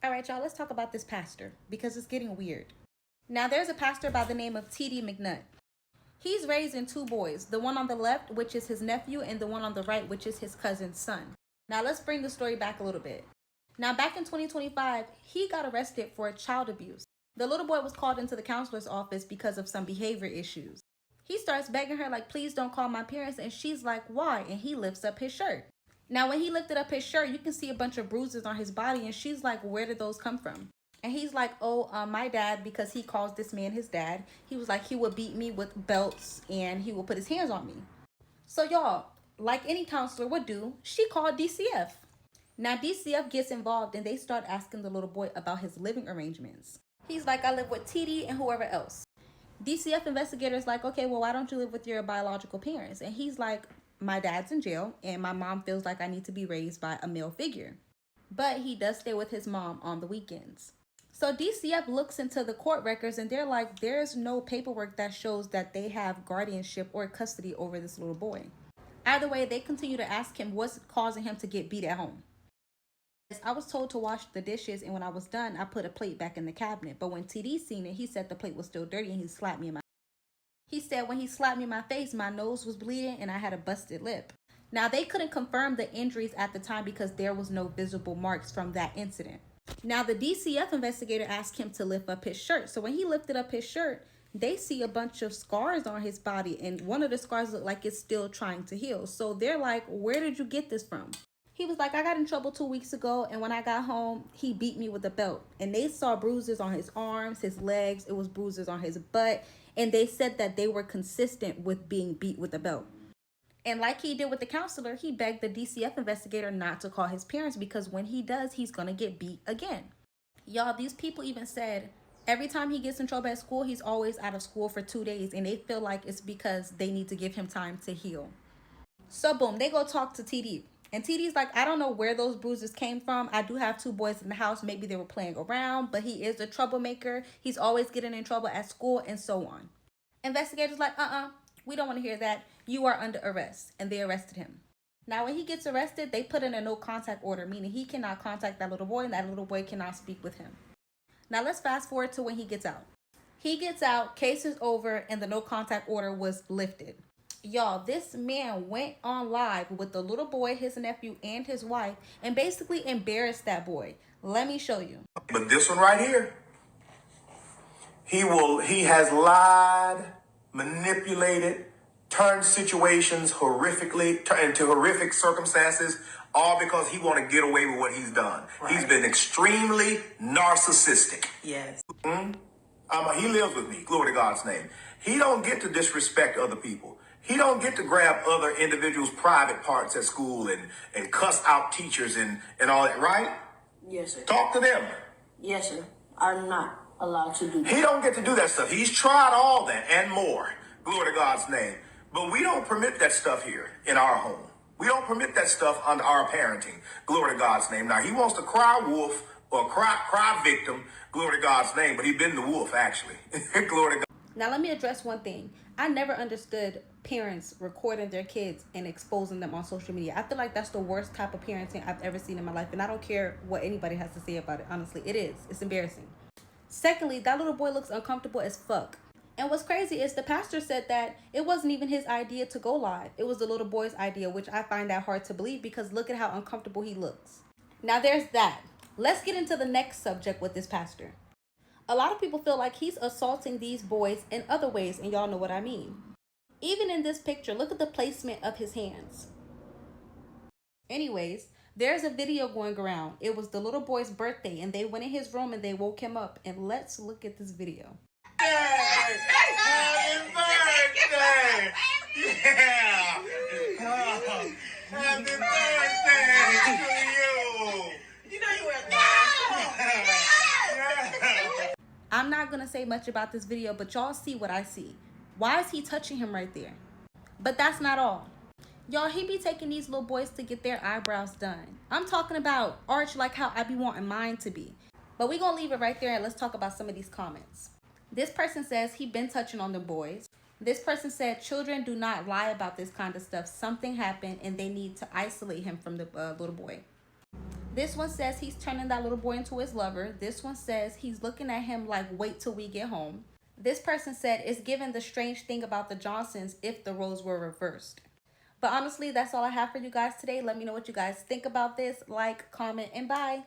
All right, y'all, let's talk about this pastor because it's getting weird. Now, there's a pastor by the name of T.D. McNutt. He's raising two boys, the one on the left, which is his nephew, and the one on the right, which is his cousin's son. Now, let's bring the story back a little bit. Now, back in 2025, he got arrested for child abuse. The little boy was called into the counselor's office because of some behavior issues. He starts begging her, like, please don't call my parents, and she's like, why? And he lifts up his shirt. Now, when he lifted up his shirt, you can see a bunch of bruises on his body, and she's like, where did those come from? And he's like, oh, my dad, because he calls this man his dad, he was like, he would beat me with belts and he would put his hands on me. So y'all, like any counselor would do, she called DCF. Now DCF gets involved and they start asking the little boy about his living arrangements. He's like, I live with TD and whoever else. DCF investigators like, okay, well, why don't you live with your biological parents? And he's like, my dad's in jail and my mom feels like I need to be raised by a male figure. But he does stay with his mom on the weekends. So DCF looks into the court records and they're like, there's no paperwork that shows that they have guardianship or custody over this little boy. Either way, they continue to ask him what's causing him to get beat at home. I was told to wash the dishes, and when I was done, I put a plate back in the cabinet. But when TD seen it, he said the plate was still dirty and he slapped me in my face. He said when he slapped me in my face, my nose was bleeding and I had a busted lip. Now, they couldn't confirm the injuries at the time because there was no visible marks from that incident. Now, the DCF investigator asked him to lift up his shirt. So when he lifted up his shirt, they see a bunch of scars on his body. And one of the scars look like it's still trying to heal. So they're like, where did you get this from? He was like, I got in trouble 2 weeks ago. And when I got home, he beat me with a belt. And they saw bruises on his arms, his legs. It was bruises on his butt. And they said that they were consistent with being beat with a belt. And like he did with the counselor, he begged the DCF investigator not to call his parents because when he does, he's going to get beat again. Y'all, these people even said every time he gets in trouble at school, he's always out of school for 2 days. And they feel like it's because they need to give him time to heal. So boom, they go talk to TD. And TD's like, I don't know where those bruises came from. I do have two boys in the house. Maybe they were playing around, but he is a troublemaker. He's always getting in trouble at school and so on. Investigators like, we don't want to hear that. You are under arrest. And they arrested him. Now, when he gets arrested, they put in a no contact order, meaning he cannot contact that little boy and that little boy cannot speak with him. Now, let's fast forward to when he gets out. He gets out, case is over, and the no contact order was lifted. Y'all, this man went on live with the little boy, his nephew, and his wife, and basically embarrassed that boy. Let me show you. But this one right here, he has lied, manipulated, turned situations into horrific circumstances, all because he want to get away with what he's done. Right. He's been extremely narcissistic. Yes. He lives with me, glory to God's name. He don't get to disrespect other people. He don't get to grab other individuals' private parts at school and cuss out teachers and all that, right? Yes, sir. Talk to them. Yes, sir. I'm not allowed to do that. He don't get to do that stuff. He's tried all that and more. Glory to God's name. But we don't permit that stuff here in our home. We don't permit that stuff under our parenting. Glory to God's name. Now, he wants to cry wolf or cry victim. Glory to God's name. But he's been the wolf, actually. Glory to God. Now, let me address one thing. I never understood parents recording their kids and exposing them on social media. I feel like that's the worst type of parenting I've ever seen in my life. And I don't care what anybody has to say about it. Honestly, it is. It's embarrassing. Secondly, that little boy looks uncomfortable as fuck. And what's crazy is the pastor said that it wasn't even his idea to go live. It was the little boy's idea, which I find that hard to believe because look at how uncomfortable he looks. Now, there's that. Let's get into the next subject with this pastor. A lot of people feel like he's assaulting these boys in other ways, and y'all know what I mean. Even in this picture, look at the placement of his hands. Anyways, there's a video going around. It was the little boy's birthday, and they went in his room and they woke him up. And let's look at this video. Hey, happy birthday! Yeah! Oh, happy birthday to you! You know you were I'm not going to say much about this video, but y'all see what I see. Why is he touching him right there? But that's not all. Y'all, he be taking these little boys to get their eyebrows done. I'm talking about arch like how I be wanting mine to be. But we going to leave it right there and let's talk about some of these comments. This person says he been touching on the boys. This person said children do not lie about this kind of stuff. Something happened and they need to isolate him from the little boy. This one says he's turning that little boy into his lover. This one says he's looking at him like, wait till we get home. This person said it's given the strange thing about the Johnsons if the roles were reversed. But honestly, that's all I have for you guys today. Let me know what you guys think about this. Like, comment, and bye.